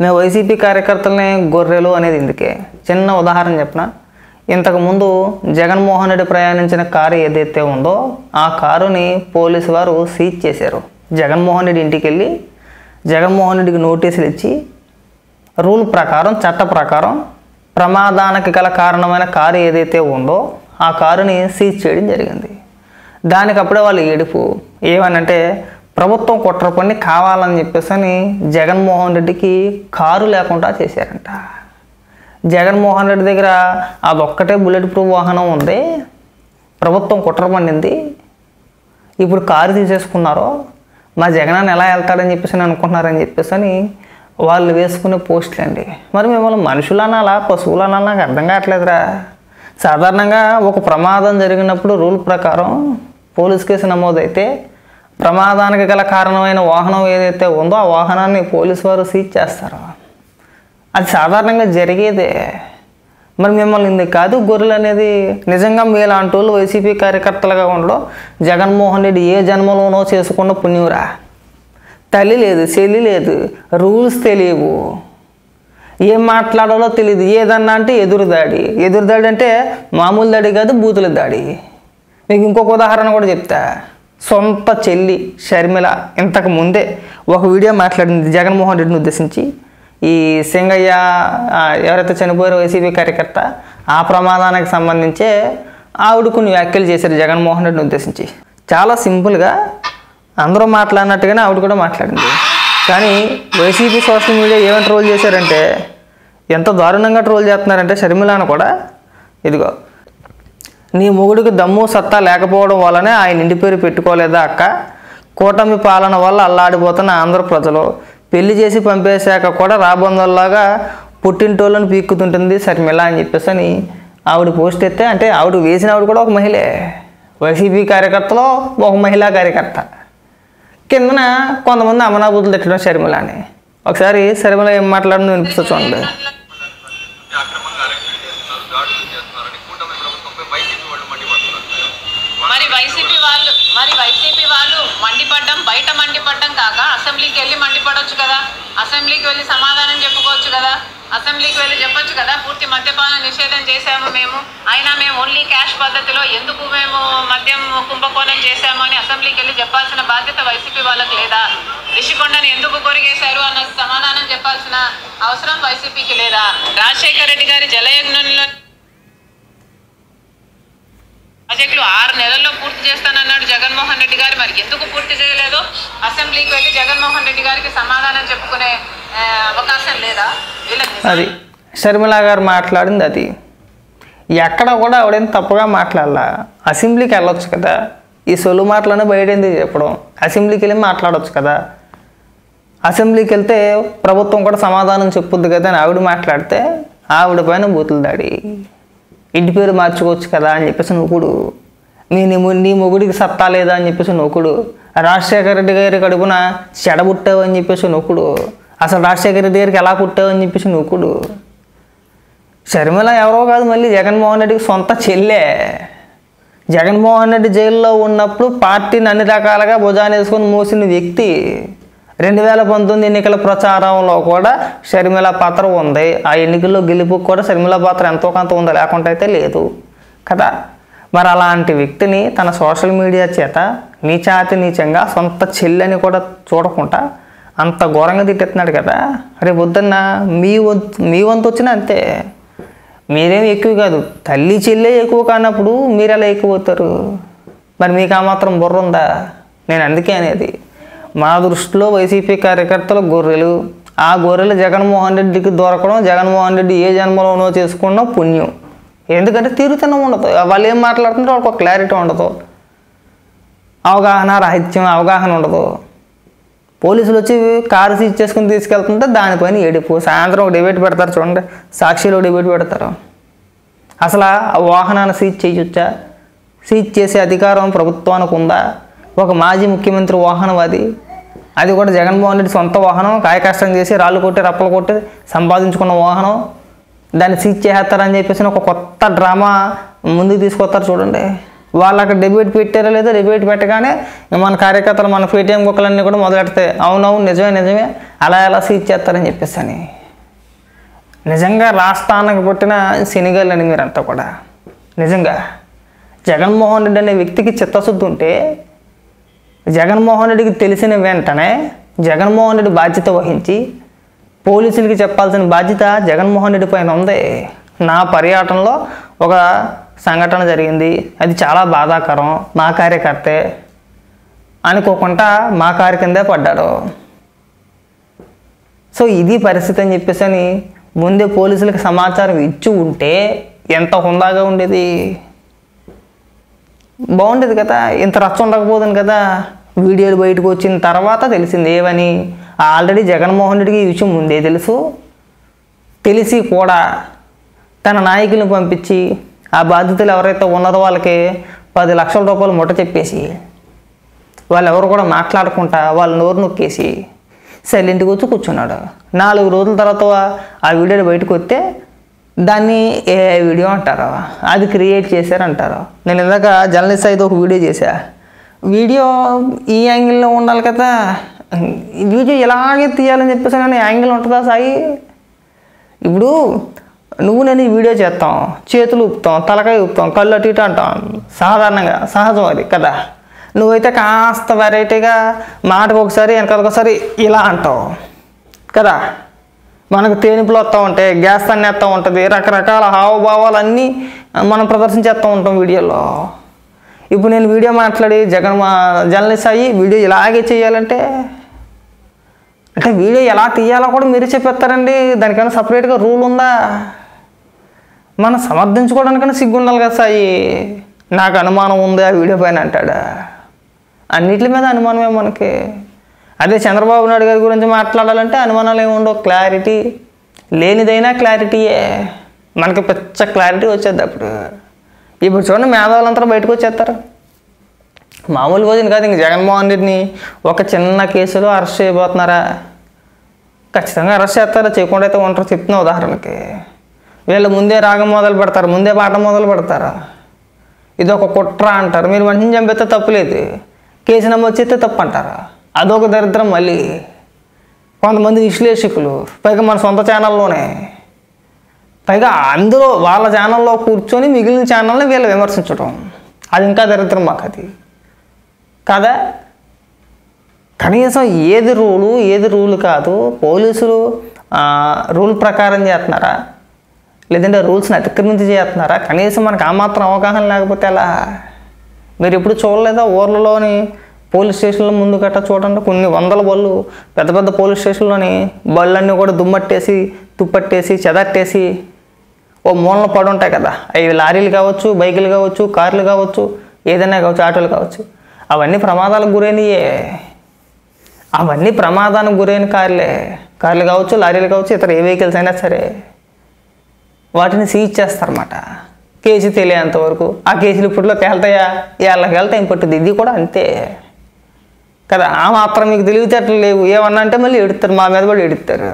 నేను వైసీపీ కార్యకర్తల్ని గొర్రెలు అనేది ఇందుకే. చిన్న ఉదాహరణ చెప్పిన, ఇంతకుముందు జగన్మోహన్ రెడ్డి ప్రయాణించిన కారు ఏదైతే ఉందో ఆ కారుని పోలీసు వారు సీజ్ చేశారు. జగన్మోహన్ రెడ్డి ఇంటికి వెళ్ళి జగన్మోహన్ రెడ్డికి నోటీసులు ఇచ్చి రూల్ ప్రకారం, చట్ట ప్రకారం ప్రమాదానికి గల కారణమైన కారు ఏదైతే ఉందో ఆ కారుని సీజ్ చేయడం జరిగింది. దానికి అప్పుడే వాళ్ళు ఏడుపు ఏమనంటే ప్రభుత్వం కుట్ర పని కావాలని చెప్పేసి అని జగన్మోహన్ రెడ్డికి కారు లేకుండా చేశారంట. జగన్మోహన్ రెడ్డి దగ్గర అదొక్కటే బుల్లెట్ ప్రూఫ్ వాహనం ఉంది, ప్రభుత్వం కుట్ర పన్నింది, ఇప్పుడు కారు తీసేసుకున్నారు, మా జగనాన్ని ఎలా వెళ్తాడని చెప్పేసి అనుకుంటున్నారని చెప్పేసి అని వాళ్ళు వేసుకునే పోస్టులు అండి. మరి మిమ్మల్ని మనుషులు అనాలా పశువులు అనాలా నాకు అర్థం కావట్లేదురా. సాధారణంగా ఒక ప్రమాదం జరిగినప్పుడు రూల్ ప్రకారం పోలీస్ కేసు నమోదైతే ప్రమాదానికి గల కారణమైన వాహనం ఏదైతే ఉందో ఆ వాహనాన్ని పోలీసు వారు సీజ్ చేస్తారు. అది సాధారణంగా జరిగేదే. మరి మిమ్మల్ని ఇందుకు కాదు గొర్రెలు అనేది. నిజంగా మీలాంటి వాళ్ళు వైసీపీ కార్యకర్తలుగా ఉండడం జగన్మోహన్ రెడ్డి ఏ జన్మలోనో చేసుకున్న పుణ్యురా. తల్లి లేదు, చెల్లి లేదు, రూల్స్ తెలియవు, ఏం మాట్లాడాలో తెలియదు. ఏదన్నా అంటే ఎదురుదాడి. ఎదురుదాడి అంటే మామూలు దాడి కాదు, బూతుల దాడి. మీకు ఇంకొక ఉదాహరణ కూడా చెప్తా. సొంత చెల్లి షర్మిల ఇంతకు ముందే ఒక వీడియో మాట్లాడింది జగన్మోహన్ రెడ్డిని ఉద్దేశించి. ఈ సింగయ్య ఎవరైతే చనిపోయారో వైసీపీ కార్యకర్త, ఆ ప్రమాదానికి సంబంధించే ఆవిడ కొన్ని వ్యాఖ్యలు చేశారు జగన్మోహన్ రెడ్డిని ఉద్దేశించి. చాలా సింపుల్గా అందరూ మాట్లాడినట్టుగానే ఆవిడ కూడా మాట్లాడింది. కానీ వైసీపీ సోషల్ మీడియా ఏమైనా ట్రోల్ చేశారంటే, ఎంత దారుణంగా ట్రోల్ చేస్తున్నారంటే షర్మిలాను కూడా, ఇదిగో నీ మొగుడికి దమ్ము సత్తా లేకపోవడం వల్లనే ఆయన ఇంటి పేరు పెట్టుకోలేదా అక్క, కూటమి పాలన వల్ల అల్లాడిపోతున్న ఆంధ్ర ప్రజలు, పెళ్లి చేసి పంపేశాక కూడా రాబందుల్లాగా పుట్టింటోళ్ళని పీక్కుతుంటుంది షర్మిల అని చెప్పేసి అని ఆవిడ పోస్ట్ ఎత్తే, అంటే ఆవిడ వేసిన ఆవిడ కూడా ఒక మహిళే, వైసీపీ కార్యకర్తలో ఒక మహిళా కార్యకర్త. కిందన కొంతమంది అమనాబుద్ధులు తిట్టడం షర్మిల అని. ఒకసారి షర్మిల ఏం మాట్లాడిందో వినిపిస్తా చూడండి. వైసీపీ వాళ్ళు మండిపడ్డం, బయట మండిపడ్డం కాక అసెంబ్లీకి వెళ్ళి మండిపడవచ్చు కదా, అసెంబ్లీకి వెళ్ళి సమాధానం చెప్పుకోవచ్చు కదా, అసెంబ్లీకి వెళ్ళి చెప్పొచ్చు కదా పూర్తి మద్యపాన నిషేధం చేశాము మేము, అయినా మేము ఓన్లీ క్యాష్ పద్ధతిలో ఎందుకు మేము మద్యం కుంభకోణం చేశాము అని అసెంబ్లీకి వెళ్ళి చెప్పాల్సిన బాధ్యత వైసీపీ వాళ్ళకి లేదా? రిషికొండని ఎందుకు కొరిగేశారు అన్న సమాధానం చెప్పాల్సిన అవసరం వైసీపీకి లేదా? రాజశేఖర రెడ్డి గారి జలయజ్ఞంలో ప్రాజెక్టులు 6 నెలల్లో పూర్తి చేస్తానన్నాడు జగన్మోహన్ రెడ్డి గారు, మరి ఎందుకు పూర్తి చేయలేదు? అసెంబ్లీకి వెళ్ళి జగన్మోహన్ రెడ్డి గారికి సమాధానం చెప్పుకునే అవకాశం లేదా? అది షర్మిల గారు మాట్లాడింది. అది ఎక్కడ కూడా ఆవిడేం తప్పుగా మాట్లాడాల. అసెంబ్లీకి వెళ్ళొచ్చు కదా, ఈ సొలు మాటలను బయట ఎందుకు చెప్పడం? అసెంబ్లీకి వెళ్ళి మాట్లాడవచ్చు కదా. అసెంబ్లీకి వెళ్తే ప్రభుత్వం కూడా సమాధానం చెప్పుద్ది కదా అని ఆవిడ మాట్లాడితే ఆవిడ పైన బూతులు దాడి. ఇంటి పేరు మార్చుకోవచ్చు కదా అని చెప్పేసి నూకుడు, నీ మొగుడికి సత్తా లేదా అని చెప్పేసి నూకుడు, రాజశేఖర రెడ్డి గారి కడుపున చెడబుట్టావు అని చెప్పేసి నూకుడు, అసలు రాజశేఖర రెడ్డి గారికి ఎలా పుట్టావు అని చెప్పేసి నూకుడు. షర్మిల ఎవరో కాదు, మళ్ళీ జగన్మోహన్ రెడ్డికి సొంత చెల్లె. జగన్మోహన్ రెడ్డి జైల్లో ఉన్నప్పుడు పార్టీని అన్ని రకాలుగా భుజాన్ని వేసుకొని మోసిన వ్యక్తి. 2019 ఎన్నికల ప్రచారంలో కూడా షర్మిల పాత్ర ఉంది. ఆ ఎన్నికల్లో గెలుపుకు కూడా షర్మిల పాత్ర ఎంతో కొంత ఉంది, లేకుండా అయితే లేదు కదా. మరి అలాంటి వ్యక్తిని తన సోషల్ మీడియా చేత నీచంగా సొంత చెల్లని కూడా చూడకుండా అంత ఘోరంగా తిట్టేస్తున్నాడు కదా. రేపు పొద్దున్న మీ వంతు వచ్చినా అంతే. మీరేం ఎక్కువ కాదు, తల్లి చెల్లె ఎక్కువ కానప్పుడు మీరు ఎలా ఎక్కువ అవుతారు? మరి మీకు ఆ మాత్రం బుర్ర ఉందా? నేను అందుకే అనేది, మా దృష్టిలో వైసీపీ కార్యకర్తలు గొర్రెలు. ఆ గొర్రెలు జగన్మోహన్ రెడ్డికి దొరకడం, జగన్మోహన్ రెడ్డి ఏ జన్మలోనో చేసుకున్న పుణ్యం. ఎందుకంటే తీరుతనం ఉండదు, వాళ్ళు ఏం మాట్లాడుతుంటే వాళ్ళకి ఒక క్లారిటీ ఉండదు, అవగాహన ఉండదు. పోలీసులు వచ్చి కారు సీజ్ చేసుకుని తీసుకెళ్తుంటే దానిపైన ఏడుపు. సాయంత్రం ఒక డిబేట్ పెడతారు చూడండి, సాక్షిలో డిబేట్ పెడతారు. అసలు ఆ వాహనాన్ని సీజ్ చేయొచ్చా? సీజ్ చేసే అధికారం ప్రభుత్వానికి ఉందా? ఒక మాజీ ముఖ్యమంత్రి వాహనం అది కూడా జగన్మోహన్ రెడ్డి సొంత వాహనం, కాయకష్టం చేసి రాళ్ళు కొట్టి రప్పలు కొట్టి సంపాదించుకున్న వాహనం, దాన్ని సీజ్ చేస్తారని చెప్పేసి ఒక కొత్త డ్రామా ముందుకు తీసుకొస్తారు చూడండి. వాళ్ళు అక్కడ డిబేట్ పెట్టారో లేదో, డిబేట్ పెట్టగానే మన కార్యకర్తలు మన పేటీఎం కుక్కలన్నీ కూడా మొదలెడతాయి, అవునవును నిజమే అలా ఎలా సీజ్ చేస్తారని చెప్పేసి. నిజంగా రాష్ట్రానికి పుట్టిన శనిగాళ్ళని మీరంతా కూడా. నిజంగా జగన్మోహన్ రెడ్డి అనే వ్యక్తికి చిత్తశుద్ధి ఉంటే, జగన్మోహన్ రెడ్డికి తెలిసిన వెంటనే జగన్మోహన్ రెడ్డి బాధ్యత వహించి పోలీసులకి చెప్పాల్సిన బాధ్యత జగన్మోహన్ రెడ్డి పైన ఉంది. నా పర్యటనలో ఒక సంఘటన జరిగింది, అది చాలా బాధాకరం, మా కార్యకర్తే అనుకోకుండా మా కారు కిందే పడ్డాడు. సో ఇది పరిస్థితి అని చెప్పేసి అని ముందే పోలీసులకు సమాచారం ఇచ్చి ఉంటే ఎంత హుందాగా ఉండేది, బాగుండేది కదా. ఇంత రచ్చ ఉండకపోతుంది కదా. వీడియోలు బయటకు వచ్చిన తర్వాత తెలిసింది ఏమని, ఆల్రెడీ జగన్మోహన్ రెడ్డికి ఈ విషయం ముందే తెలుసు, తెలిసి కూడా తన నాయకులను పంపించి ఆ బాధ్యతలు ఎవరైతే ఉన్నారో వాళ్ళకి 10 లక్షల రూపాయలు ముట్ట చెప్పేసి, వాళ్ళు ఎవరు కూడా మాట్లాడకుండా వాళ్ళ నోరు నొక్కేసి సైలెంట్గా వచ్చి కూర్చున్నాడు. 4 రోజుల తర్వాత ఆ వీడియోలు బయటకు వస్తే దాన్ని ఏ వీడియో అంటారు, అది క్రియేట్ చేశారంటారు. నేను ఇందాక జర్నలిస్ట్ అయితే ఒక వీడియో చేశా, వీడియో ఈ యాంగిల్లో ఉండాలి కదా, ఈ వీడియో ఎలాగే తీయాలని చెప్పేసి కానీ యాంగిల్ ఉంటుందా సాయి? ఇప్పుడు నువ్వు నేను ఈ వీడియో చేస్తాం, చేతులు ఊపుతాం, తలకాయ ఊపుతాం, కళ్ళు అటు ఇటు అంటాం, సాధారణంగా సహజం అది కదా. నువ్వైతే కాస్త వెరైటీగా మాటకు ఒకసారి వెనకాలకొకసారి ఇలా అంటావు కదా. మనకు తేనిపులు వస్తూ ఉంటాయి, గ్యాస్ తన్నేస్తూ ఉంటుంది, రకరకాల హావభావాలన్నీ మనం ప్రదర్శించేస్తూ ఉంటాం వీడియోలో. ఇప్పుడు నేను వీడియో మాట్లాడి జర్నలిస్ట్ అయ్యి వీడియో ఇలాగే చేయాలంటే, అంటే వీడియో ఎలా తీయాలో కూడా మీరు చెప్పేస్తారండి. దానికైనా సపరేట్గా రూల్ ఉందా? మనం సమర్థించుకోవడానికైనా సిగ్గు ఉండాలి కదా సాయి. నాకు అనుమానం ఉంది ఆ వీడియో పైన అంటాడా? అన్నిటి మీద అనుమానమే మనకి. అదే చంద్రబాబు నాయుడు గారి గురించి మాట్లాడాలంటే అనుమానాలు ఏమి ఉండవు, క్లారిటీ లేనిదైనా క్లారిటీయే. మనకి పెద్ద క్లారిటీ వచ్చేది అప్పుడు. ఇప్పుడు చూడండి, మేధావులంతా బయటకు వచ్చేస్తారు. మామూలు రోజుని కాదు, ఇంక జగన్మోహన్ రెడ్డిని ఒక చిన్న కేసులో అరెస్ట్ చేయబోతున్నారా? ఖచ్చితంగా అరెస్ట్ చేస్తారా, చేయకుండా అయితే ఉంటారు. చెప్తున్నా ఉదాహరణకి, వీళ్ళు ముందే రాగం మొదలు పెడతారు, ముందే పాట మొదలు పెడతారు, ఇది ఒక కుట్ర అంటారు. మీరు మనిషిని చంపితే తప్పులేదు, కేసు నమోదు చేస్తే తప్పు అంటారు. అదొక దరిద్రం. మళ్ళీ కొంతమంది విశ్లేషకులు, పైగా మన సొంత ఛానల్లోనే, పైగా అందులో వాళ్ళ ఛానల్లో కూర్చొని మిగిలిన ఛానల్ని వీళ్ళు విమర్శించడం, అది ఇంకా దరిద్రం మాకు అది కదా. కనీసం ఏది రూలు ఏది రూలు కాదు, పోలీసులు రూల్ ప్రకారం చేస్తున్నారా లేదంటే రూల్స్ని అతిక్రమించి చేస్తున్నారా? కనీసం మనకు ఆ మాత్రం అవగాహన లేకపోతే ఎలా? మీరు ఎప్పుడు చూడలేదా ఊర్లలోని పోలీస్ స్టేషన్ల ముందు గట్రా చూడండి, కొన్ని వందల బళ్ళు, పెద్ద పెద్ద పోలీస్ స్టేషన్లోని బళ్ళన్నీ కూడా దుమ్మట్టేసి తుప్పట్టేసి చెదట్టేసి ఓ మూలన పడి ఉంటాయి కదా. అవి లారీలు కావచ్చు, బైకులు కావచ్చు, కార్లు కావచ్చు, ఏదైనా కావచ్చు, ఆటోలు కావచ్చు. అవన్నీ ప్రమాదాలకు గురైనయే. అవన్నీ ప్రమాదానికి గురైన కార్లు కావచ్చు, లారీలు కావచ్చు, ఇతర ఏ వెహికల్స్ అయినా సరే వాటిని సీజ్ చేస్తారన్నమాట. కేసు తెలియంతవరకు. ఆ కేసులు ఇప్పట్లో తేలుతాయా? ఏళ్ళకి టైం పట్టుద్ది. ఇది కూడా అంతే కదా. ఆ మాత్రం మీకు తెలివితేటలు లేవు ఏమన్నా అంటే మళ్ళీ ఎడుతారు, మా మీద కూడా ఎడుతారు.